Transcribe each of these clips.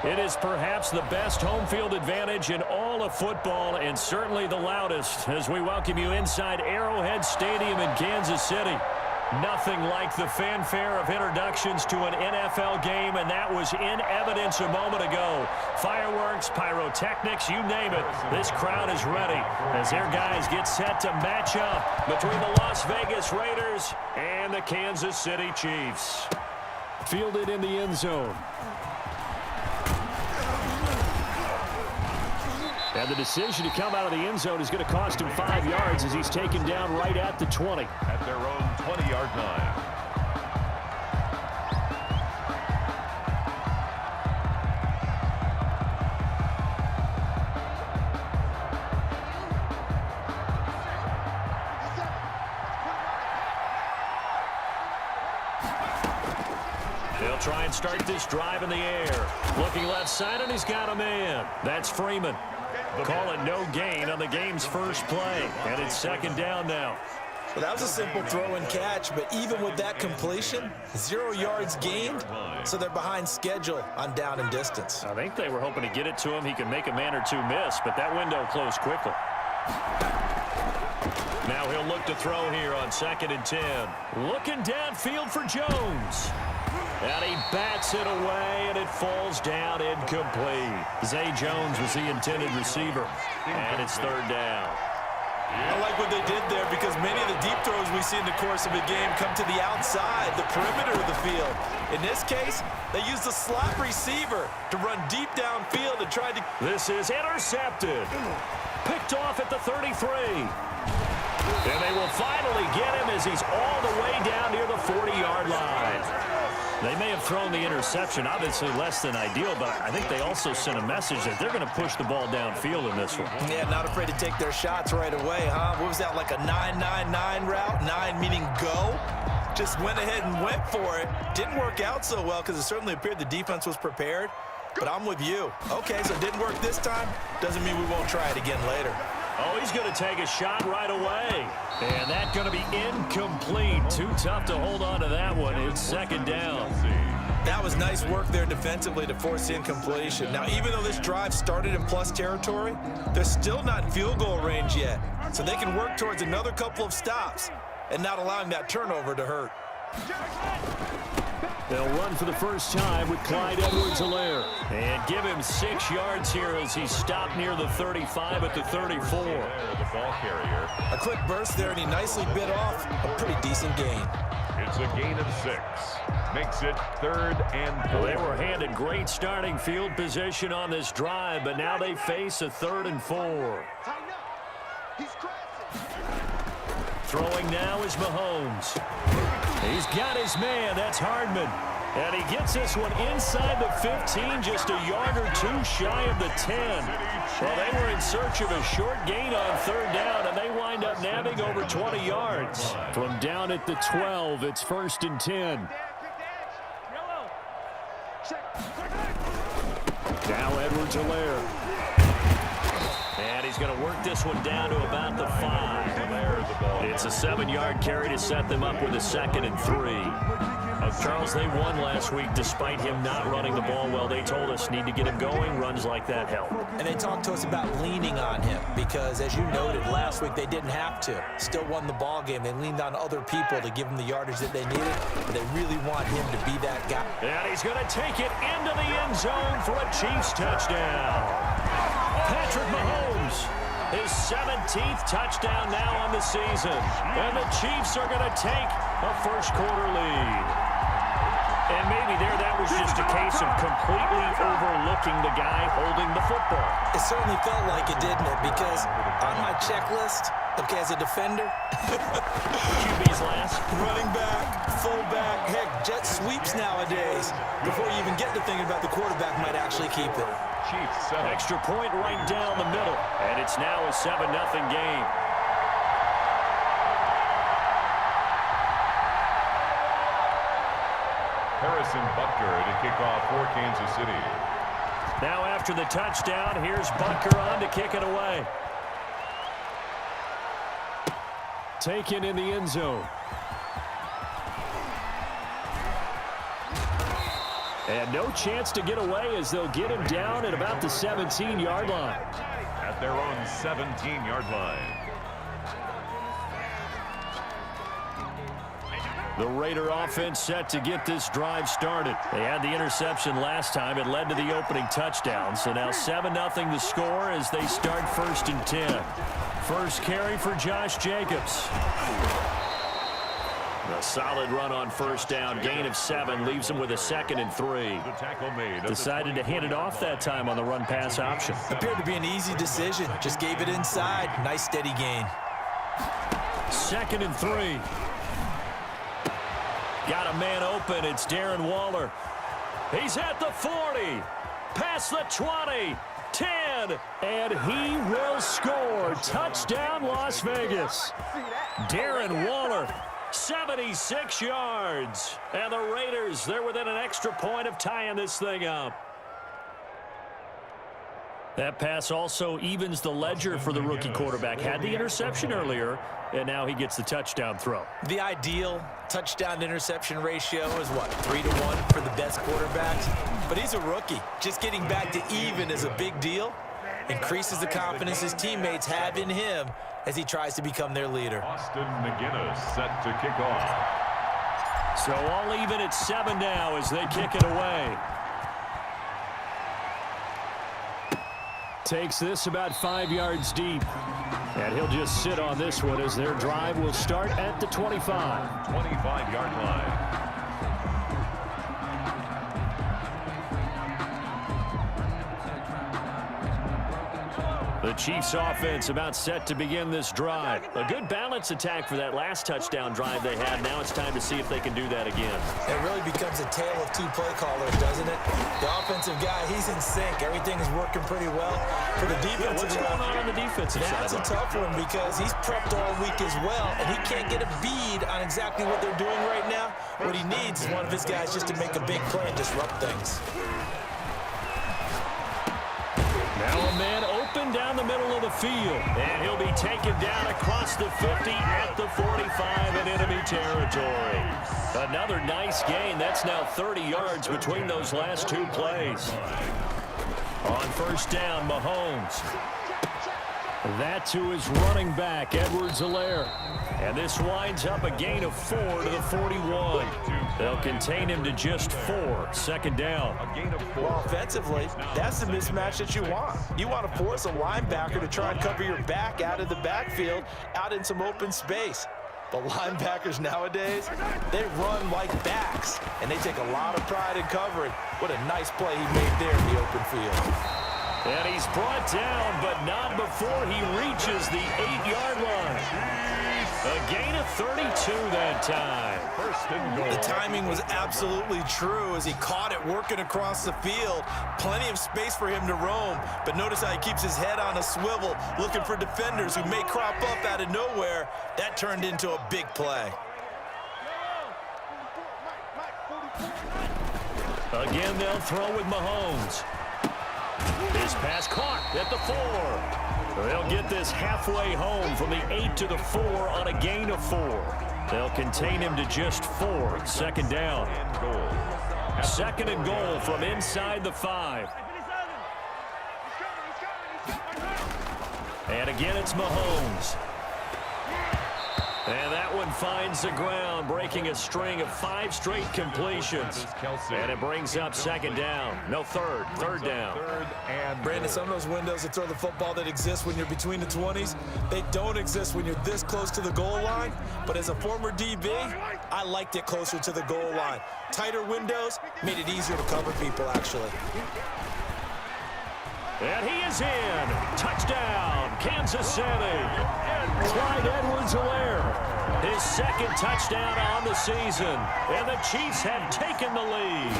It is perhaps the best home field advantage in all of football and certainly the loudest as we welcome you inside Arrowhead Stadium in Kansas City. Nothing like the fanfare of introductions to an NFL game, and that was in evidence a moment ago. Fireworks, pyrotechnics, you name it. This crowd is ready as their guys get set to match up between the Las Vegas Raiders and the Kansas City Chiefs. Fielded in the end zone. And the decision to come out of the end zone is going to cost him 5 yards as he's taken down right at the 20. At their own 20-yard line. They'll try and start this drive in the air. Looking left side, and he's got a man. That's Freeman. Call it no gain on the game's first play. And it's second down now. Well, that was a simple throw and catch, but even with that completion, 0 yards gained, so they're behind schedule on down and distance. I think they were hoping to get it to him. He could make a man or two miss, but that window closed quickly. Now he'll look to throw here on 2nd and 10. Looking downfield for Jones. And he bats it away, and it falls down incomplete. Zay Jones was the intended receiver, and it's 3rd down. I like what they did there because many of the deep throws we see in the course of a game come to the outside, the perimeter of the field. In this case, they used the slot receiver to run deep downfield and tried to... This is intercepted. Picked off at the 33. And they will finally get him as he's all the way down near the 40-yard line. They may have thrown the interception, obviously less than ideal, but I think they also sent a message that they're going to push the ball downfield in this one. Yeah, not afraid to take their shots right away, huh? What was that, like a 9-9-9 route? 9 meaning go? Just went ahead and went for it. Didn't work out so well because it certainly appeared the defense was prepared. But I'm with you. Okay, so it didn't work this time. Doesn't mean we won't try it again later. Oh, he's going to take a shot right away. And that's going to be incomplete. Too tough to hold on to that one. It's 2nd down. That was nice work there defensively to force the incompletion. Now, even though this drive started in plus territory, they're still not in field goal range yet. So they can work towards another couple of stops and not allowing that turnover to hurt. They'll run for the first time with Clyde Edwards-Helaire. And give him 6 yards here as he's stopped near the 35 at the 34. The ball carrier. A quick burst there, and he nicely bit off a pretty decent gain. It's a gain of 6. Makes it 3rd and 4. Well, they were handed great starting field position on this drive, but now they face a 3rd and 4. Throwing now is Mahomes. He's got his man. That's Hardman. And he gets this one inside the 15, just a yard or two shy of the 10. Well, they were in search of a short gain on 3rd down, and they wind up nabbing over 20 yards. From down at the 12, it's 1st and 10. Now Edwards-Helaire. And he's going to work this one down to about the 5. It's a 7-yard carry to set them up with a 2nd and 3. Charles, they won last week despite him not running the ball well. They told us need to get him going. Runs like that help. And they talked to us about leaning on him because, as you noted, last week they didn't have to. Still won the ball game. They leaned on other people to give them the yardage that they needed. But they really want him to be that guy. And he's going to take it into the end zone for a Chiefs touchdown. Patrick Mahomes, his 17th touchdown now on the season. And the Chiefs are going to take a first-quarter lead. And maybe that was just a case of completely overlooking the guy holding the football. It certainly felt like it, didn't it? Because on my checklist, okay, as a defender, QB's last. Running back, fullback, heck, jet sweeps nowadays. Before you even get to thinking about the quarterback might actually keep it. Chiefs Extra point right down the middle. And it's now a 7-0 game. Harrison Butker to kick off for Kansas City. Now after the touchdown, here's Butker on to kick it away. Taken in the end zone. And no chance to get away as they'll get him down at about the 17-yard line. At their own 17-yard line. The Raider offense set to get this drive started. They had the interception last time. It led to the opening touchdown. So now 7-0 the score as they start 1st and 10. First carry for Josh Jacobs. A solid run on first down. Gain of 7 leaves him with a 2nd and 3. The tackle made. Decided to hand it off that time on the run-pass option. Appeared to be an easy decision. Just gave it inside. Nice steady gain. 2nd and 3. Got a man open. It's Darren Waller. He's at the 40. Past the 20. 10. And he will score. Touchdown, Las Vegas. Darren Waller. 76 yards. And the Raiders, they're within an extra point of tying this thing up. That pass also evens the ledger for the rookie quarterback. Had the interception earlier, and now he gets the touchdown throw. The ideal touchdown-interception ratio is what, 3-to-1 for the best quarterbacks? But he's a rookie. Just getting back to even is a big deal. Increases the confidence his teammates have in him as he tries to become their leader. Austin McGinnis set to kick off. So all even at 7 now as they kick it away. Takes this about 5 yards deep. And he'll just sit on this one as their drive will start at the 25. 25-yard line. The Chiefs offense about set to begin this drive. A good balance attack for that last touchdown drive they had. Now it's time to see if they can do that again. It really becomes a tale of 2 play callers, doesn't it? The offensive guy, he's in sync. Everything is working pretty well. For the defensive what's going on the defensive side? That's a tough one because he's prepped all week as well, and he can't get a bead on exactly what they're doing right now. What he needs is one of his guys just to make a big play and disrupt things. Now a man open down the middle of the field. And he'll be taken down across the 50 at the 45 in enemy territory. Another nice gain. That's now 30 yards between those last 2 plays. On first down, Mahomes. That to his running back, Edwards-Helaire. And this winds up a gain of 4 to the 41. They'll contain him to just 4. Second down. A gain of 4. Well, offensively, that's the mismatch that you want. You want to force a linebacker to try and cover your back out of the backfield, out in some open space. The linebackers nowadays, they run like backs, and they take a lot of pride in covering. What a nice play he made there in the open field. And he's brought down, but not before he reaches the 8-yard line. A gain of 32 that time. First and goal. The timing was absolutely true as he caught it working across the field. Plenty of space for him to roam, but notice how he keeps his head on a swivel, looking for defenders who may crop up out of nowhere. That turned into a big play. Again, they'll throw with Mahomes. His pass caught at the 4. They'll get this halfway home from the 8 to the 4 on a gain of 4. They'll contain him to just 4. Second down. Second and goal from inside the 5. And again, it's Mahomes. And that one finds the ground, breaking a string of 5 straight completions. And it brings up second down. No, third down. Third and Brandon, some of those windows that throw the football that exist when you're between the 20s, they don't exist when you're this close to the goal line. But as a former DB, I liked it closer to the goal line. Tighter windows made it easier to cover people, actually. And he is in. Touchdown, Kansas City. Clyde Edwards-Helaire, his second touchdown on the season. And the Chiefs have taken the lead.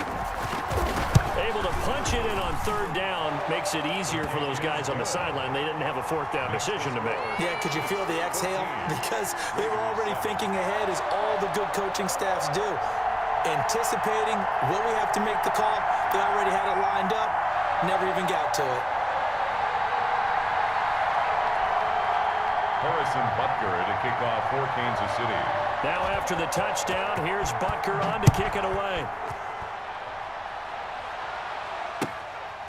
Able to punch it in on third down makes it easier for those guys on the sideline. They didn't have a fourth down decision to make. Yeah, could you feel the exhale? Because they were already thinking ahead, as all the good coaching staffs do. Anticipating, will we have to make the call? They already had it lined up. Never even got to it. Harrison Butker to kick off for Kansas City. Now after the touchdown, here's Butker on to kick it away.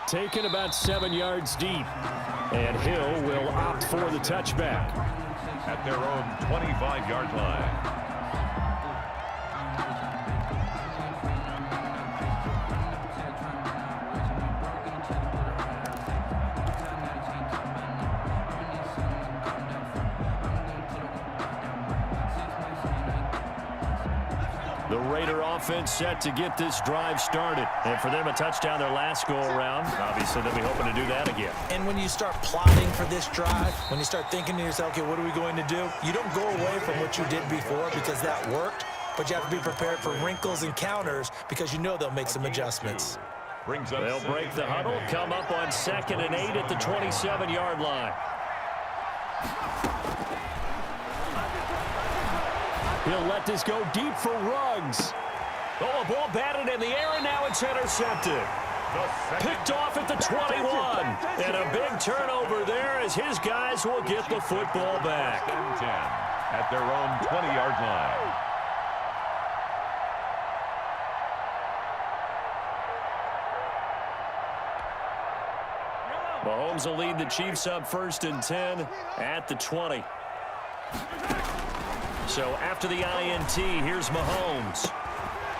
taken about 7 yards deep. And Hill will opt for the touchback. At their own 25-yard line. The Raider offense set to get this drive started. And for them, a touchdown their last go-around. Obviously, they'll be hoping to do that again. And when you start plotting for this drive, when you start thinking to yourself, okay, what are we going to do? You don't go away from what you did before because that worked, but you have to be prepared for wrinkles and counters because you know they'll make some adjustments. They'll break the huddle, come up on 2nd and 8 at the 27-yard line. He'll let this go deep for Ruggs. Oh, a ball batted in the air, and now it's intercepted. Picked off at the 21. And a big turnover there as his guys will get the football back. 10 at their own 20-yard line. Mahomes will lead the Chiefs up 1st and 10 at the 20. So after the INT, here's Mahomes.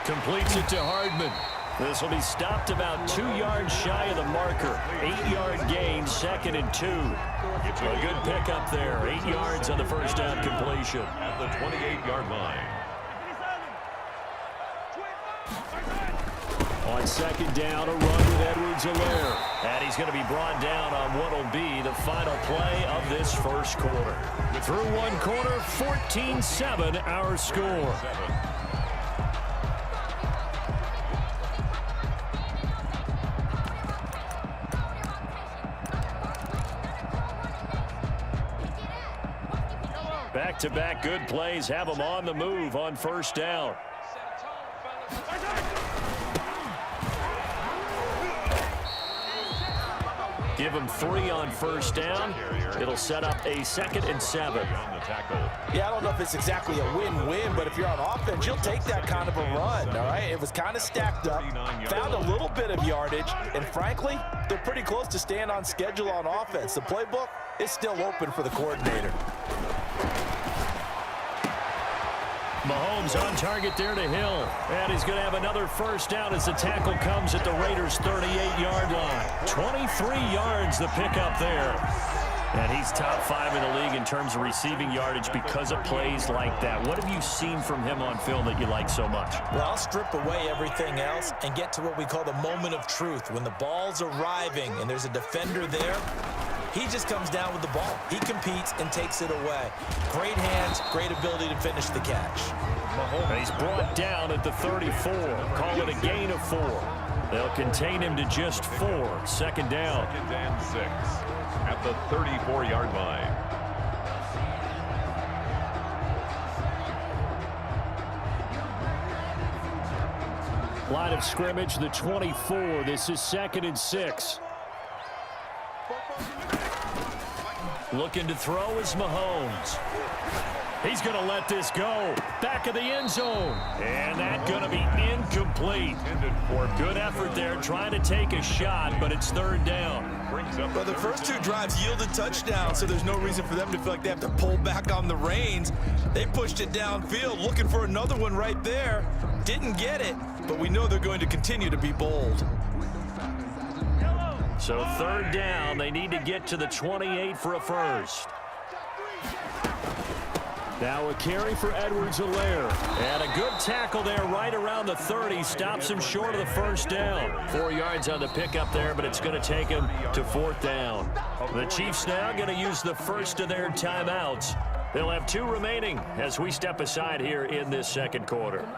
Completes it to Hardman. This will be stopped about 2 yards shy of the marker. 8-yard gain, 2nd and 2. A good pickup there. 8 yards on the first down completion. At the 28-yard line. On 2nd down, a run with Edwards-Helaire. And he's going to be brought down on what will be the final play of this first quarter. Through one quarter, 14-7 our score. Back-to-back good plays have them on the move on first down. Give him 3 on first down. It'll set up a 2nd and 7. Yeah, I don't know if it's exactly a win-win, but if you're on offense, you'll take that kind of a run, all right? It was kind of stacked up, found a little bit of yardage, and frankly, they're pretty close to staying on schedule on offense. The playbook is still open for the coordinator. Mahomes on target there to Hill. And he's going to have another first down as the tackle comes at the Raiders' 38-yard line. 23 yards the pickup there. And he's top 5 in the league in terms of receiving yardage because of plays like that. What have you seen from him on film that you like so much? Well, I'll strip away everything else and get to what we call the moment of truth. When the ball's arriving and there's a defender there, he just comes down with the ball. He competes and takes it away. Great hands, great ability to finish the catch. He's brought down at the 34. Call it a gain of 4. They'll contain him to just 4. 2nd down. 2nd and 6 at the 34-yard line. Line of scrimmage, the 24. This is 2nd and 6. Looking to throw is Mahomes. He's going to let this go. Back of the end zone. And that's going to be incomplete. Good effort there trying to take a shot, but it's 3rd down. Well, the first 2 drives yielded touchdowns, so there's no reason for them to feel like they have to pull back on the reins. They pushed it downfield, looking for another one right there. Didn't get it, but we know they're going to continue to be bold. So 3rd down, they need to get to the 28 for a first. Now a carry for Edwards-Helaire. And a good tackle there right around the 30. Stops him short of the first down. 4 yards on the pickup there, but it's going to take him to 4th down. The Chiefs now going to use the first of their timeouts. They'll have 2 remaining as we step aside here in this 2nd quarter.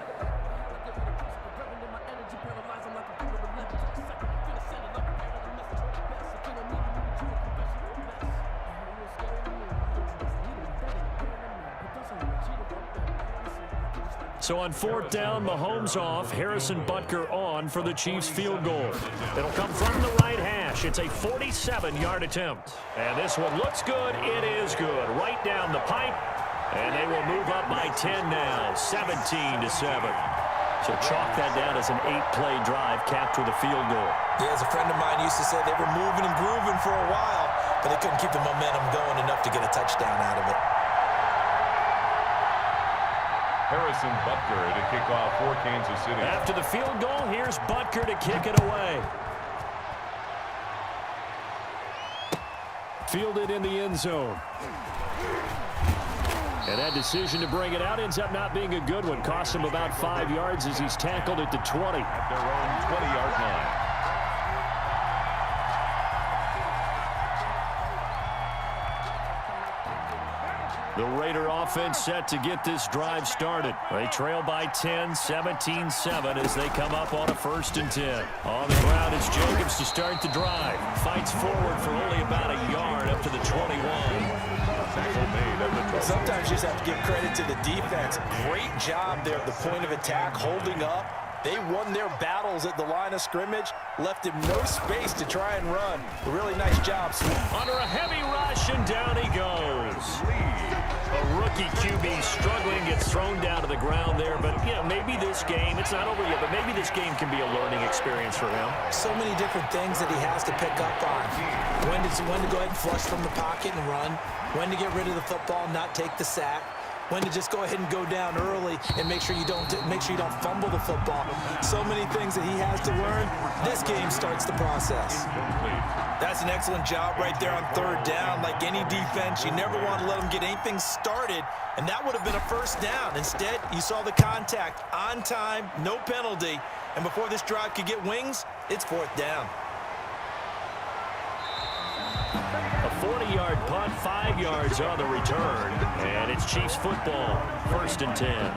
So on 4th down, Mahomes off, Harrison Butker on for the Chiefs field goal. It'll come from the right hash. It's a 47-yard attempt. And this one looks good. It is good. Right down the pipe. And they will move up by 10 now, 17-7. So chalk that down as an 8-play drive capped with a field goal. Yeah, as a friend of mine used to say, they were moving and grooving for a while, but they couldn't keep the momentum going enough to get a touchdown out of it. Harrison Butker to kick off for Kansas City. After the field goal, here's Butker to kick it away. Fielded in the end zone. And that decision to bring it out ends up not being a good one. Cost him about 5 yards as he's tackled at the 20. At their own 20-yard line. The Raider offense set to get this drive started. They trail by 10, 17-7 as they come up on a 1st and 10. On the ground is Jacobs to start the drive. Fights forward for only about a yard up to the 21. Tackle made at the 20. Sometimes you just have to give credit to the defense. Great job there at the point of attack, holding up. They won their battles at the line of scrimmage, left him no space to try and run. A really nice job. Under a heavy rush, and down he goes. A rookie QB struggling, gets thrown down to the ground there. But, you know, maybe this game, it's not over yet, but maybe this game can be a learning experience for him. So many different things that he has to pick up on. When to go ahead and flush from the pocket and run. When to get rid of the football and not take the sack. When to just go ahead and go down early and make sure you don't fumble the football. So many things that he has to learn. This game starts the process. That's an excellent job right there on 3rd down. Like any defense, you never want to let them get anything started, and that would have been a 1st down. Instead, you saw the contact on time, no penalty, and before this drive could get wings, it's 4th down. A 40-yard punt, 5 yards on the return, and it's Chiefs football, 1st and 10.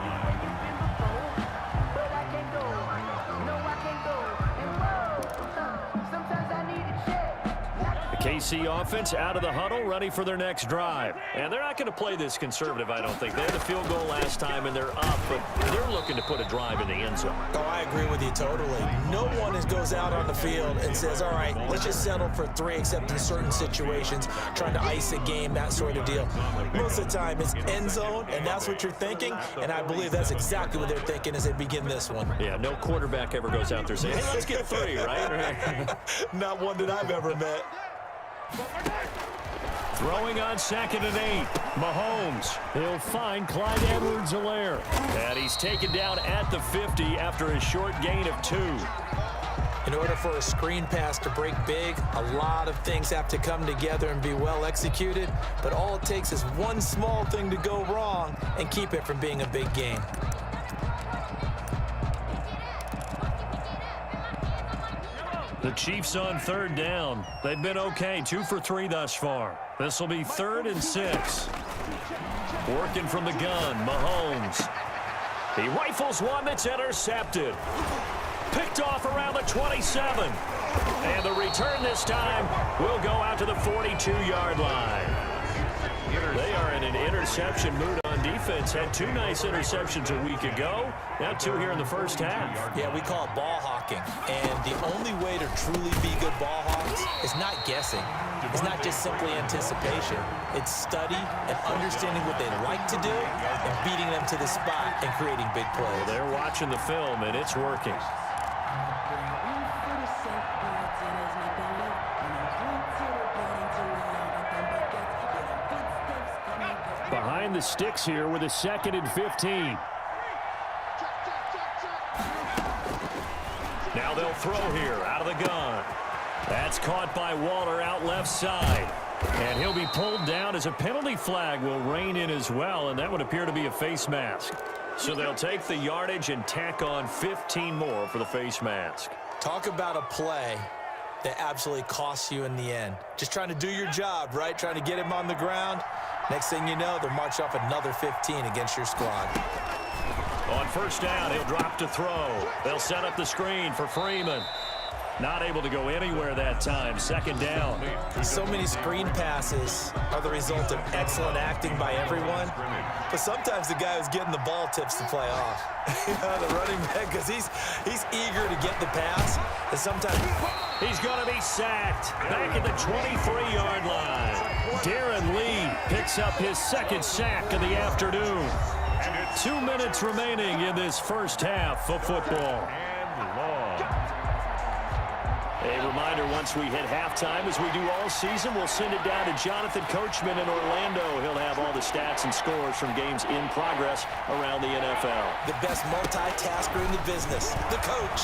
KC offense out of the huddle, ready for their next drive. And they're not going to play this conservative, I don't think. They had the field goal last time, and they're up, but they're looking to put a drive in the end zone. Oh, I agree with you totally. No one goes out on the field and says, all right, let's just settle for 3, except in certain situations, trying to ice a game, that sort of deal. Most of the time, it's end zone, and that's what you're thinking, and I believe that's exactly what they're thinking as they begin this one. Yeah, no quarterback ever goes out there saying, hey, let's get 3, right? Not one that I've ever met. Throwing on 2nd and 8. Mahomes. He'll find Clyde Edwards-Helaire. And he's taken down at the 50 after a short gain of 2. In order for a screen pass to break big, a lot of things have to come together and be well executed. But all it takes is one small thing to go wrong and keep it from being a big gain. The Chiefs on 3rd down. They've been okay, 2 for 3 thus far. This will be 3rd and 6. Working from the gun, Mahomes. He rifles one that's intercepted. Picked off around the 27. And the return this time will go out to the 42-yard line. They are in an interception mood on defense. Had 2 nice interceptions a week ago. Now 2 here in the first half. Yeah, we call it ball hawking. And the only way to truly be good ball hawks is not guessing. It's not just simply anticipation. It's study and understanding what they like to do and beating them to the spot and creating big plays. Well, they're watching the film, and it's working. Behind the sticks here with a 2nd and 15. Now they'll throw here out of the gun. That's caught by Waller out left side. And he'll be pulled down as a penalty flag will rein in as well, and that would appear to be a face mask. So they'll take the yardage and tack on 15 more for the face mask. Talk about a play that absolutely costs you in the end. Just trying to do your job, right? Trying to get him on the ground. Next thing you know, they'll march off another 15 against your squad. On 1st down, he'll drop to throw. They'll set up the screen for Freeman. Not able to go anywhere that time. 2nd down. So many screen passes are the result of excellent acting by everyone. But sometimes the guy who's getting the ball tips the play off. The running back, because he's eager to get the pass. And sometimes he's going to be sacked back at the 23-yard line. Darren Lee picks up his 2nd sack of the afternoon. And it's 2 minutes remaining in this first half of football. And long. A reminder, once we hit halftime, as we do all season, we'll send it down to Jonathan Coachman in Orlando. He'll have all the stats and scores from games in progress around the NFL. The best multitasker in the business, the coach.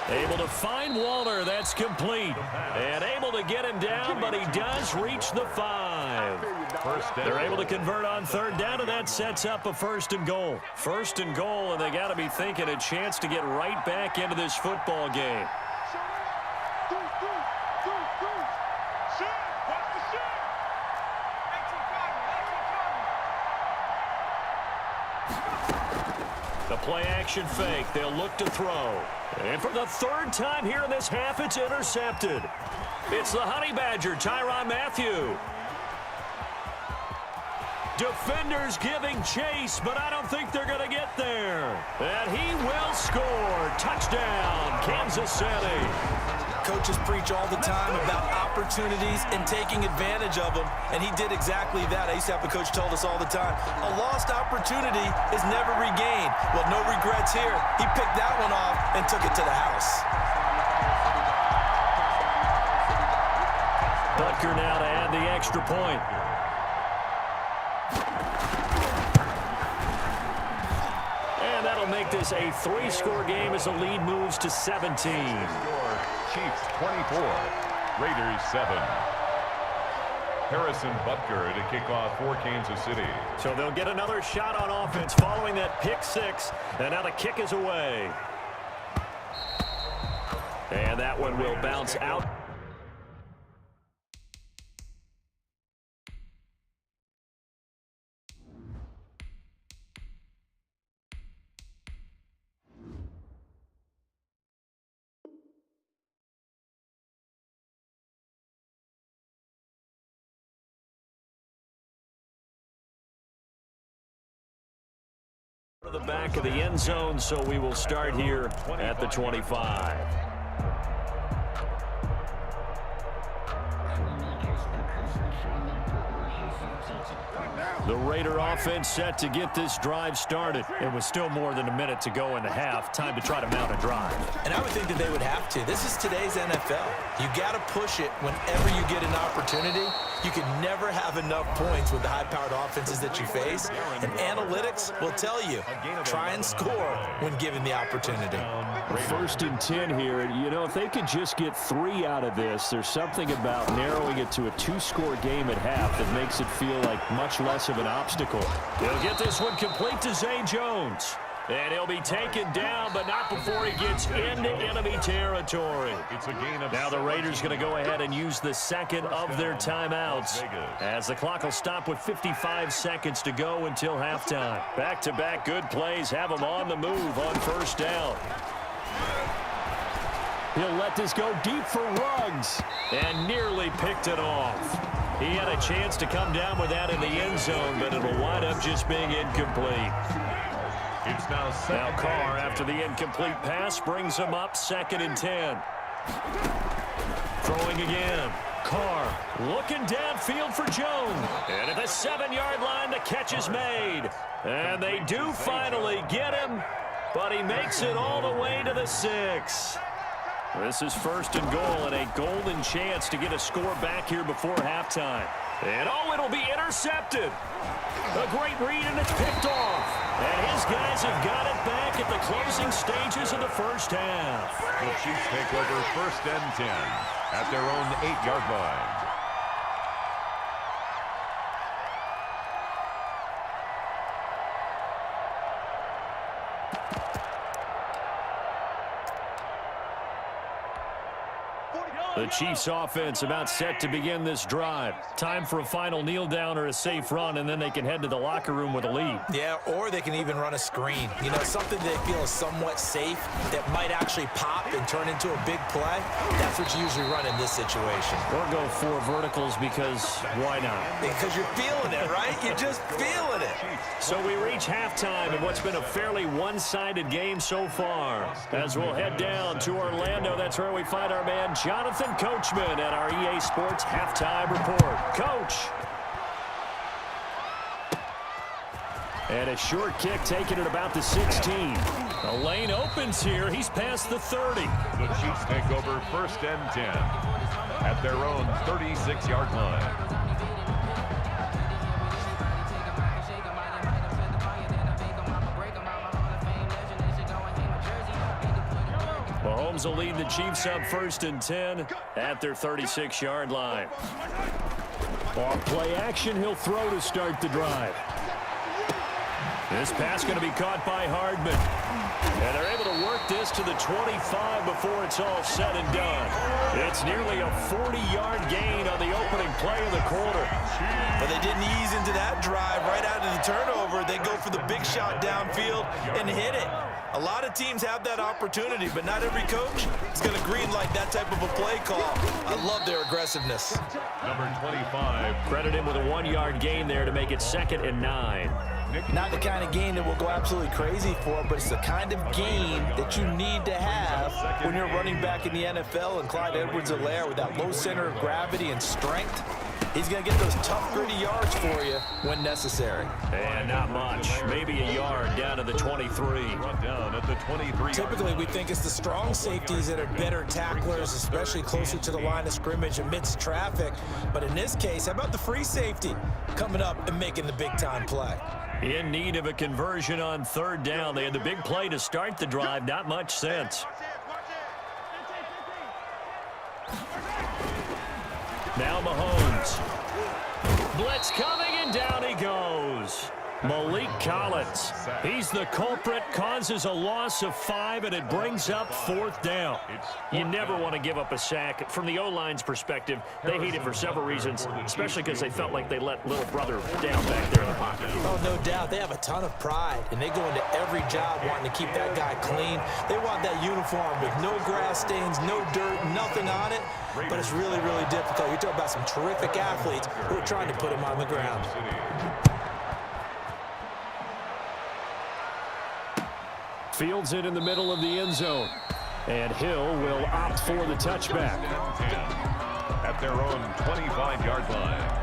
Able to find Waller. That's complete. And able to get him down, but he does reach the 5. They're able to convert on third down, and that sets up a 1st and goal. 1st and goal, and they got to be thinking a chance to get right back into this football game. The play action fake. They'll look to throw. And for the 3rd time here in this half, it's intercepted. It's the Honey Badger, Tyrann Mathieu. Defenders giving chase, but I don't think they're going to get there. And he will score. Touchdown, Kansas City. Coaches preach all the time about opportunities and taking advantage of them, and he did exactly that. I used to have a coach told us all the time, a lost opportunity is never regained. Well, no regrets here. He picked that one off and took it to the house. Butker now to add the extra point. And that'll make this a 3-score game as the lead moves to 17. Chiefs 24, Raiders 7. Harrison Butker to kick off for Kansas City. So they'll get another shot on offense following that pick 6. And now the kick is away. And that one will bounce out. The back of the end zone, so we will start here at the 25. The Raider offense set to get this drive started. It was still more than a minute to go in the half. Time to try to mount a drive. And I would think that they would have to. This is today's NFL. You got to push it whenever you get an opportunity. You can never have enough points with the high-powered offenses that you face. And analytics will tell you, try and score when given the opportunity. 1st and 10 here. You know, if they could just get 3 out of this, there's something about narrowing it to a 2-score game at half that makes it feel like much less of an obstacle. He'll get this one complete to Zay Jones. And he'll be taken down, but not before he gets into enemy territory. It's a gain of now the Raiders going to go ahead and use the 2nd of their timeouts, as the clock will stop with 55 seconds to go until halftime. Back-to-back good plays have them on the move on 1st down. He'll let this go deep for Ruggs, and nearly picked it off. He had a chance to come down with that in the end zone, but it'll wind up just being incomplete. It's now Carr, after the incomplete pass, brings him up 2nd and 10. Throwing again. Carr looking downfield for Jones. And at the 7-yard line, the catch is made. And they do finally get him, but he makes it all the way to the 6. This is 1st and goal, and a golden chance to get a score back here before halftime. And it'll be intercepted. A great read, and it's picked off. And his guys have got it back at the closing stages of the 1st half. The Chiefs take over 1st and 10 at their own 8-yard line. The Chiefs offense about set to begin this drive. Time for a final kneel down or a safe run, and then they can head to the locker room with a lead. Yeah, or they can even run a screen. You know, something they feel is somewhat safe that might actually pop and turn into a big play. That's what you usually run in this situation. Or go 4 verticals because why not? Because you're feeling it, right? You're just feeling it. So we reach halftime in what's been a fairly one-sided game so far. As we'll head down to Orlando, that's where we find our man Jonathan Coachman at our EA Sports Halftime Report. Coach. And a short kick taken at about the 16. The lane opens here. He's past the 30. The Chiefs take over 1st and 10 at their own 36-yard line. Mahomes will lead the Chiefs up 1st and 10 at their 36-yard line. Off play action, he'll throw to start the drive. This pass going to be caught by Hardman. And they're able to work this to the 25 before it's all said and done. It's nearly a 40-yard gain on the opening play of the quarter. But they didn't ease into that drive right out of the turnover. They go for the big shot downfield and hit it. A lot of teams have that opportunity, but not every coach is going to greenlight that type of a play call. I love their aggressiveness. Number 25. Credit him with a 1-yard gain there to make it 2nd and 9. Not the kind of game that we'll go absolutely crazy for, but it's the kind of game that you need to have when you're running back in the NFL. And Clyde Edwards-Helaire with that low center of gravity and strength, he's going to get those tough, gritty yards for you when necessary. And not much. Maybe a yard down to the 23. Run down at the 23. Typically, we think it's the strong safeties that are better tacklers, especially closer to the line of scrimmage amidst traffic. But in this case, how about the free safety coming up and making the big-time play? In need of a conversion on 3rd down. They had the big play to start the drive. Not much sense. Now Mahomes. Blitz coming, and down he goes. Malik Collins. He's the culprit, causes a loss of 5, and it brings up 4th down. You never want to give up a sack. From the O-line's perspective, they hate it for several reasons, especially because they felt like they let little brother down back there in the pocket. Oh, no doubt. They have a ton of pride, and they go into every job wanting to keep that guy clean. They want that uniform with no grass stains, no dirt, nothing on it. But it's really, really difficult. You're talking about some terrific athletes who are trying to put him on the ground. Fields it in the middle of the end zone. And Hill will opt for the touchback. At their own 25-yard line.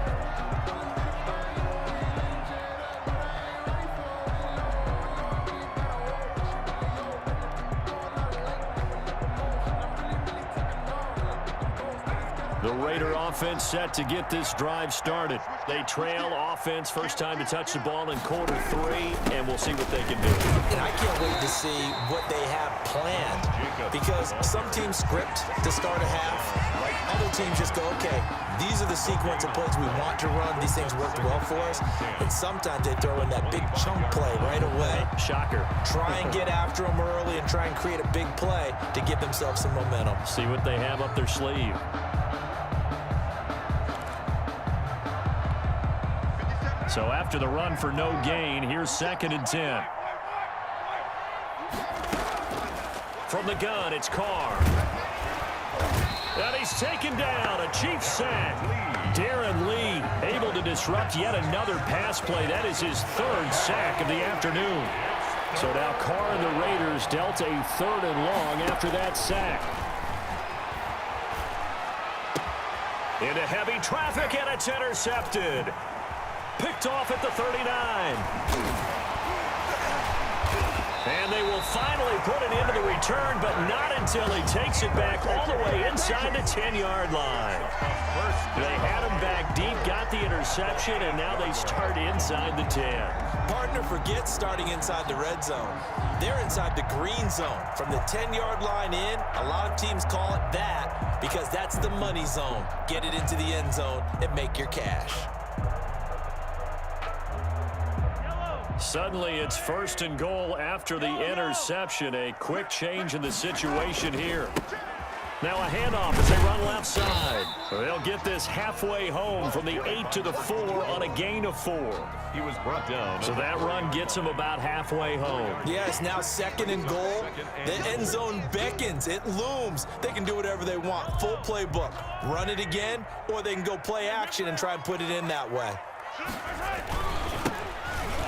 The Raider offense set to get this drive started. They trail offense, first time to touch the ball in quarter 3, and we'll see what they can do. And I can't wait to see what they have planned, because some teams script to start a half. Other teams just go, okay, these are the sequence of plays we want to run. These things worked well for us. And sometimes they throw in that big chunk play right away. Shocker. Try and get after them early and try and create a big play to give themselves some momentum. See what they have up their sleeve. So after the run for no gain, here's 2nd and 10. From the gun, it's Carr. And he's taken down, a Chiefs sack. Darren Lee able to disrupt yet another pass play. That is his 3rd sack of the afternoon. So now Carr and the Raiders dealt a 3rd and long after that sack. Into heavy traffic, and it's intercepted. Picked off at the 39. And they will finally put an end to the return, but not until he takes it back all the way inside the 10-yard line. They had him back deep, got the interception, and now they start inside the 10. Partner forgets starting inside the red zone. They're inside the green zone. From the 10-yard line in, a lot of teams call it that because that's the money zone. Get it into the end zone and make your cash. Suddenly, it's 1st and goal after the interception. A quick change in the situation here. Now a handoff as they run left side. They'll get this halfway home from the 8 to the 4 on a gain of 4. He was brought down. So that run gets him about halfway home. Yeah, it's now 2nd and goal. The end zone beckons. It looms. They can do whatever they want. Full playbook. Run it again, or they can go play action and try and put it in that way.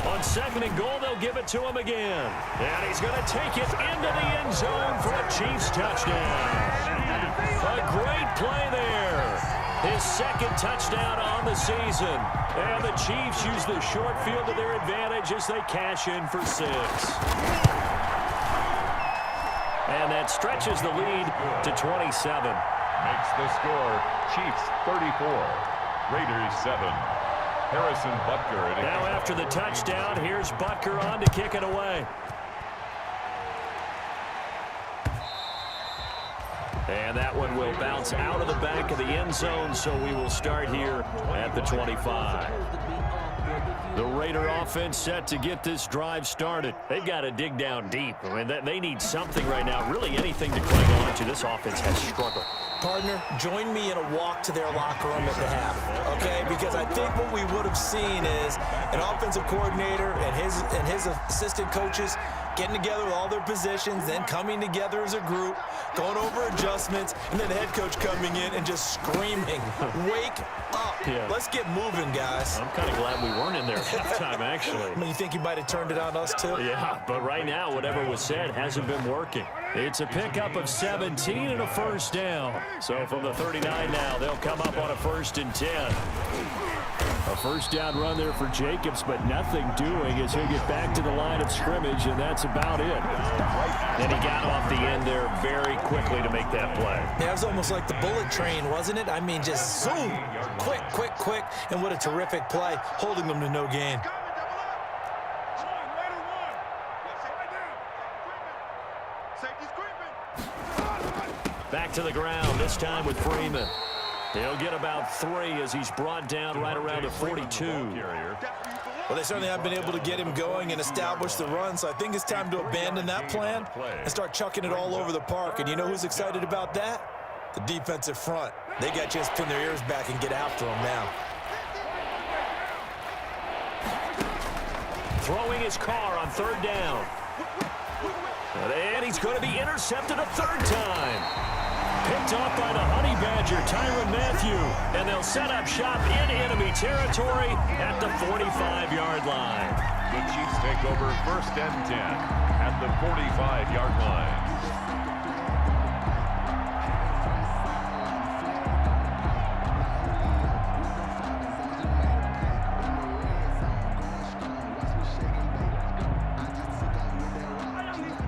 On 2nd and goal, they'll give it to him again. And he's going to take it into the end zone for a Chiefs touchdown. A great play there. His 2nd touchdown on the season. And the Chiefs use the short field to their advantage as they cash in for 6. And that stretches the lead to 27. Makes the score Chiefs 34, Raiders 7. Harrison Butker. Now after the touchdown, here's Butker on to kick it away. And that one will bounce out of the back of the end zone, so we will start here at the 25. The Raider offense set to get this drive started. They've got to dig down deep. I mean, they need something right now, really anything to cling on to. This offense has struggled. Partner, join me in a walk to their locker room at the half, okay? Because I think what we would have seen is an offensive coordinator and his assistant coaches getting together with all their positions, then coming together as a group, going over adjustments, and then the head coach coming in and just screaming, wake up. Yeah. Let's get moving, guys. I'm kind of glad we weren't in there at halftime, actually. You think you might have turned it on us, too? Yeah, but right now, whatever was said hasn't been working. It's a pickup of 17 and a first down. So from the 39 now, they'll come up on a 1st and 10. A first down run there for Jacobs, but nothing doing as he'll get back to the line of scrimmage, and that's about it. And he got off the end there very quickly to make that play. Yeah, it was almost like the bullet train, wasn't it? I mean, just zoom, quick, quick, quick, and what a terrific play, holding them to no gain. Back to the ground, this time with Freeman. He'll get about 3 as he's brought down right around the 42. Well, they certainly have been able to get him going and establish the run, so I think it's time to abandon that plan and start chucking it all over the park. And you know who's excited about that? The defensive front. They got a chance to pin their ears back and get after him now. Throwing his car on 3rd down. And he's going to be intercepted a 3rd time. Picked off by the Honey Badger, Tyrann Mathieu. And they'll set up shop in enemy territory at the 45-yard line. The Chiefs take over 1st and 10 at the 45-yard line.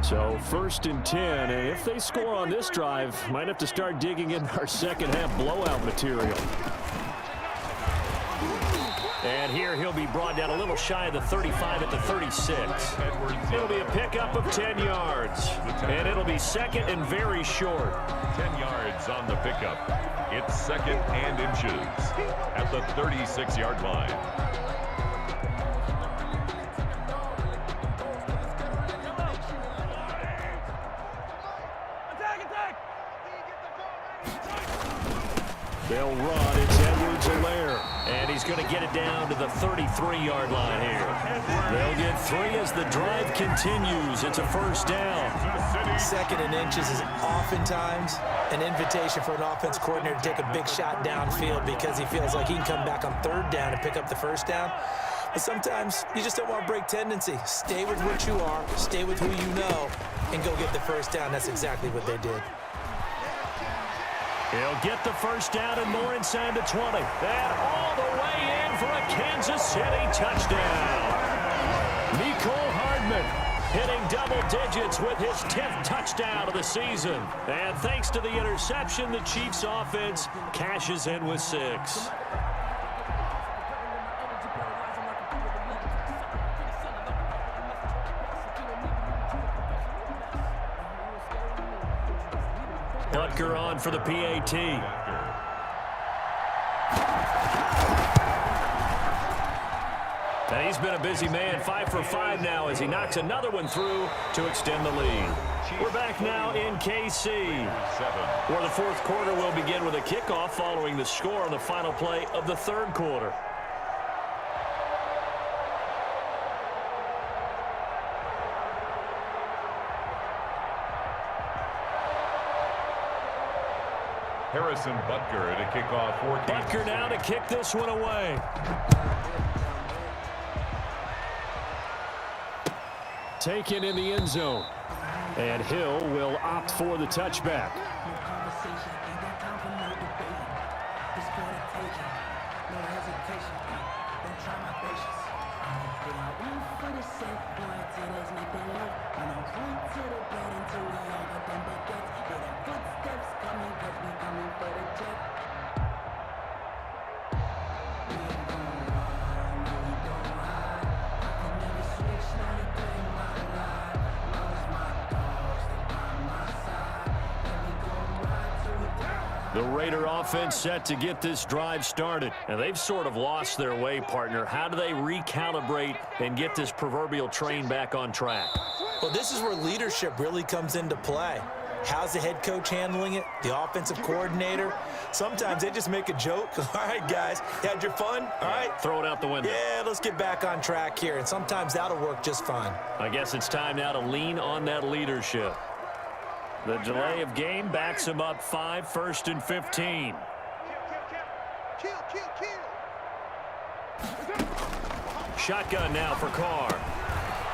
So 1st and 10, and if they score on this drive, might have to start digging in our second half blowout material. And here he'll be brought down a little shy of the 35 at the 36. It'll be a pickup of 10 yards, and it'll be 2nd and very short. 10 yards on the pickup. It's 2nd and inches at the 36-yard line. They'll run. It's Edwards-Helaire. And he's going to get it down to the 33-yard line here. They'll get 3 as the drive continues. It's a 1st down. 2nd and inches is oftentimes an invitation for an offense coordinator to take a big shot downfield because he feels like he can come back on 3rd down and pick up the 1st down. But sometimes you just don't want to break tendency. Stay with what you are, stay with who you know, and go get the 1st down. That's exactly what they did. He'll get the 1st down and more inside the 20. And all the way in for a Kansas City touchdown. Mecole Hardman hitting double digits with his 10th touchdown of the season. And thanks to the interception, the Chiefs offense cashes in with 6. Butker on for the PAT. And he's been a busy man, 5 for 5 now as he knocks another one through to extend the lead. We're back now in KC, where the 4th quarter will begin with a kickoff following the score on the final play of the 3rd quarter. Harrison Butker to kick off for Kansas. Butker now to kick this one away. Taken in the end zone. And Hill will opt for the touchback. The Raider offense set to get this drive started. And they've sort of lost their way, partner. How do they recalibrate and get this proverbial train back on track? Well, this is where leadership really comes into play. How's the head coach handling it? The offensive coordinator? Sometimes they just make a joke. All right, guys, you had your fun? All right. Throw it out the window. Yeah, let's get back on track here. And sometimes that'll work just fine. I guess it's time now to lean on that leadership. The delay of game backs him up 5, 1st and 15. Shotgun now for Carr.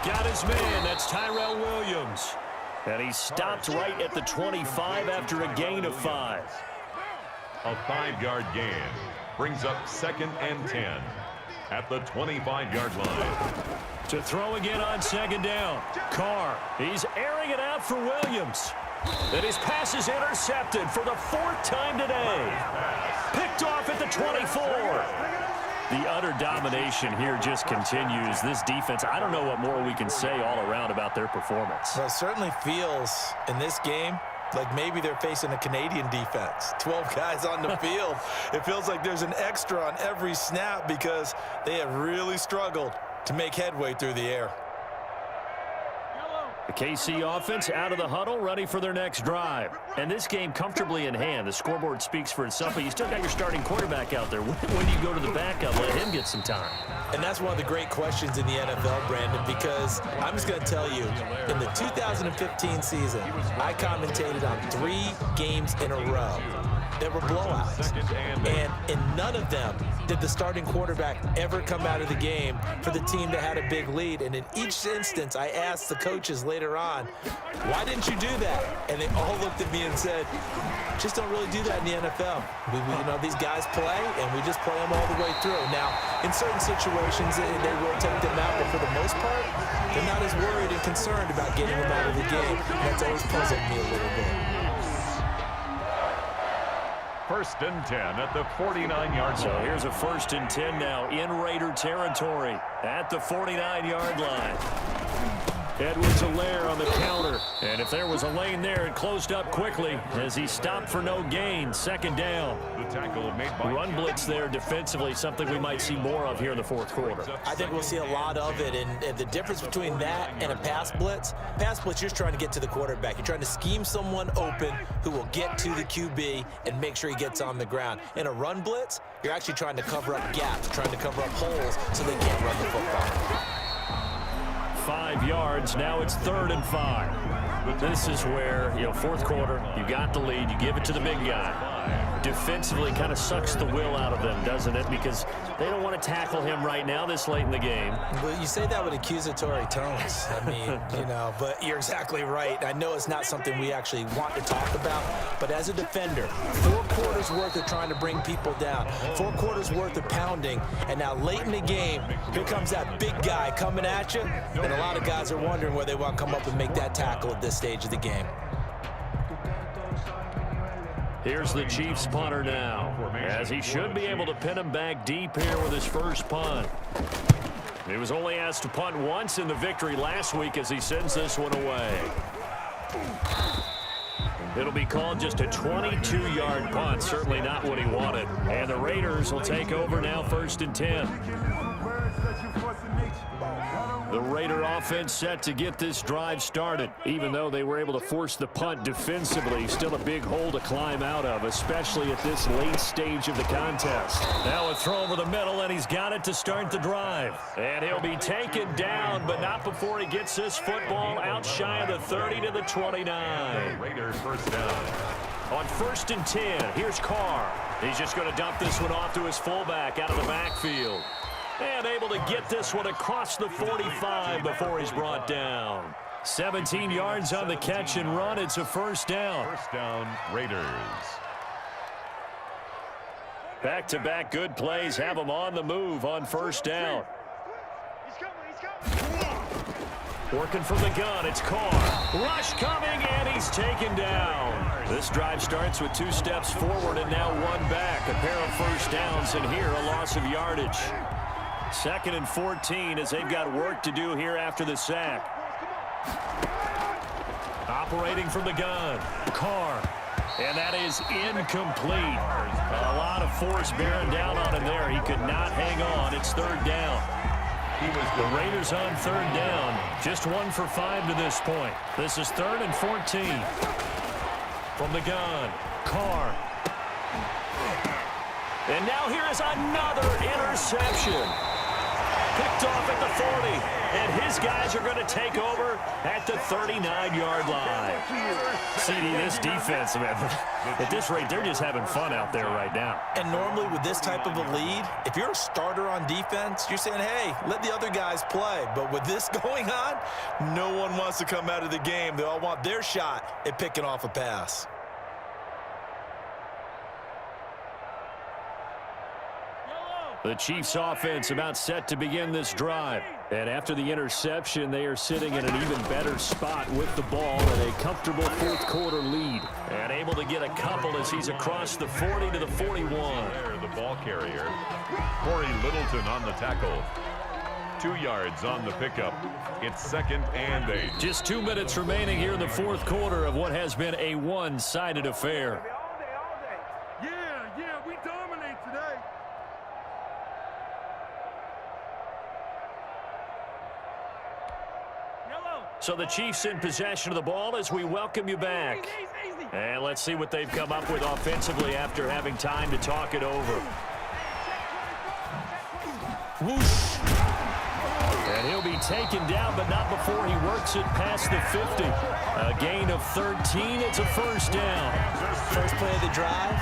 Got his man. That's Tyrell Williams. And he stopped right at the 25 after a gain of 5. A 5-yard gain brings up 2nd and 10 at the 25-yard line. To throw again on 2nd down. Carr, he's airing it out for Williams. And his pass is intercepted for the 4th time today. Picked off at the 24. The utter domination here just continues. This defense, I don't know what more we can say all around about their performance. Well, it certainly feels in this game like maybe they're facing a Canadian defense. 12 guys on the field. It feels like there's an extra on every snap because they have really struggled to make headway through the air. The KC offense out of the huddle, ready for their next drive. And this game comfortably in hand. The scoreboard speaks for itself, but you still got your starting quarterback out there. When do you go to the backup, let him get some time? And that's one of the great questions in the NFL, Brandon, because I'm just going to tell you, in the 2015 season, I commentated on 3 games in a row that were blowouts. And in none of them did the starting quarterback ever come out of the game for the team that had a big lead. And in each instance, I asked the coaches later on, why didn't you do that? And they all looked at me and said, just don't really do that in the NFL. You know, these guys play, and we just play them all the way through. Now, in certain situations, they will take them out, but for the most part, they're not as worried and concerned about getting them out of the game. And that's always puzzled me a little bit. 1st and 10 at the 49-yard line. So here's a 1st and 10 now in Raider territory at the 49-yard line. Edwards-Helaire on the counter. And if there was a lane there, it closed up quickly as he stopped for no gain. 2nd down. The tackle made by Run blitz there defensively, something we might see more of here in the 4th quarter. I think we'll see a lot of it, and the difference between that and a pass blitz, you're just trying to get to the quarterback. You're trying to scheme someone open who will get to the QB and make sure he gets on the ground. In a run blitz, you're actually trying to cover up gaps, trying to cover up holes so they can't run the football. 5 yards. Now it's 3rd and 5. This is where, 4th quarter, you got the lead, you give it to the big guy. Defensively kind of sucks the will out of them, doesn't it? Because they don't want to tackle him right now this late in the game. Well, you say that with accusatory tones. I mean, but you're exactly right. I know it's not something we actually want to talk about, but as a defender, 4 quarters worth of trying to bring people down, 4 quarters worth of pounding, and now late in the game, here comes that big guy coming at you, and a lot of guys are wondering whether they want to come up and make that tackle at this stage of the game. Here's the Chiefs punter now, as he should be able to pin him back deep here with his first punt. He was only asked to punt once in the victory last week as he sends this one away. It'll be called just a 22-yard punt, certainly not what he wanted. And the Raiders will take over now, 1st and 10. The Raider offense set to get this drive started. Even though they were able to force the punt defensively, still a big hole to climb out of, especially at this late stage of the contest. Now a throw over the middle, and he's got it to start the drive. And he'll be taken down, but not before he gets this football out shy of the 30 to the 29. Raiders 1st down. On 1st and 10, here's Carr. He's just going to dump this one off to his fullback out of the backfield. And able to get this one across the 45 before he's brought down. 17 yards on the catch and run. It's a 1st down. 1st down, Raiders. Back-to-back good plays have them on the move on 1st down. Working from the gun, it's Carr. Rush coming, and he's taken down. This drive starts with 2 steps forward and now 1 back. A pair of 1st downs, and here a loss of yardage. 2nd and 14 as they've got work to do here after the sack. Operating from the gun, Carr. And that is incomplete. A lot of force bearing down on him there. He could not hang on. It's third down. The Raiders on third down. Just 1 for 5 to this point. This is 3rd and 14. From the gun, Carr. And now here is another interception. Picked off at the 40. And his guys are going to take over at the 39-yard line. CD, this defense, man, at this rate, they're just having fun out there right now. And normally with this type of a lead, if you're a starter on defense, you're saying, hey, let the other guys play. But with this going on, no one wants to come out of the game. They all want their shot at picking off a pass. The Chiefs offense about set to begin this drive. And after the interception, they are sitting in an even better spot with the ball and a comfortable fourth-quarter lead. And able to get a couple as he's across the 40 to the 41. The ball carrier, Corey Littleton on the tackle. 2 yards on the pickup. It's 2nd and 8. Just 2 minutes remaining here in the fourth quarter of what has been a one-sided affair. Yeah, we dominate today. So the Chiefs in possession of the ball as we welcome you back. And let's see what they've come up with offensively after having time to talk it over. Whoosh. And he'll be taken down, but not before he works it past the 50. A gain of 13. It's a first down. First play of the drive,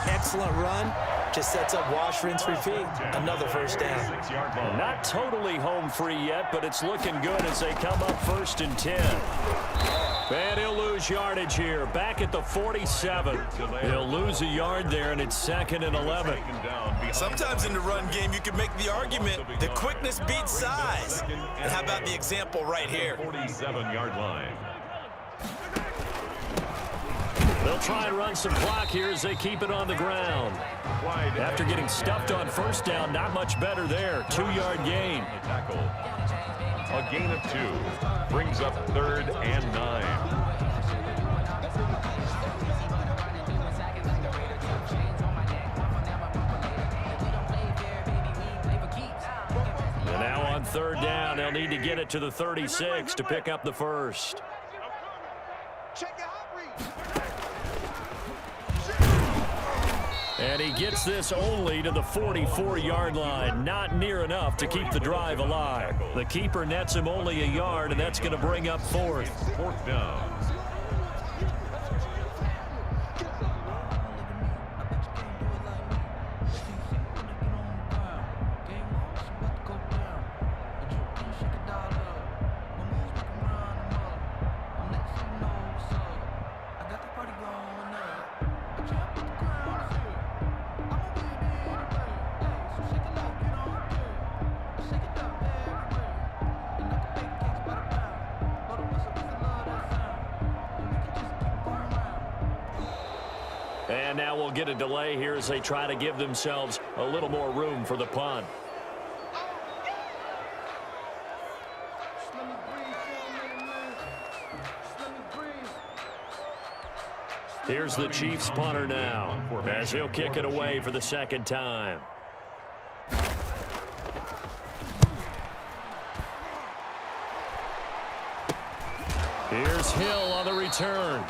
excellent run. Just sets up wash, rinse, repeat. Another first down. Not totally home free yet, but it's looking good as they come up 1st and 10. And he'll lose yardage here. Back at the 47. He'll lose a yard there, and it's 2nd and 11. Sometimes in the run game, you can make the argument the quickness beats size. And how about the example right here? 47-yard line. They'll try and run some clock here as they keep it on the ground. After getting stuffed on first down, not much better there. 2-yard gain. A gain of 2 brings up 3rd and 9. And now on third down, they'll need to get it to the 36 to pick up the first. And he gets this only to the 44-yard line. Not near enough to keep the drive alive. The keeper nets him only a yard, and that's going to bring up 4th. 4th down. And now we'll get a delay here as they try to give themselves a little more room for the punt. Here's the Chiefs punter now as he'll kick it away for the 2nd time. Here's Hill on the return.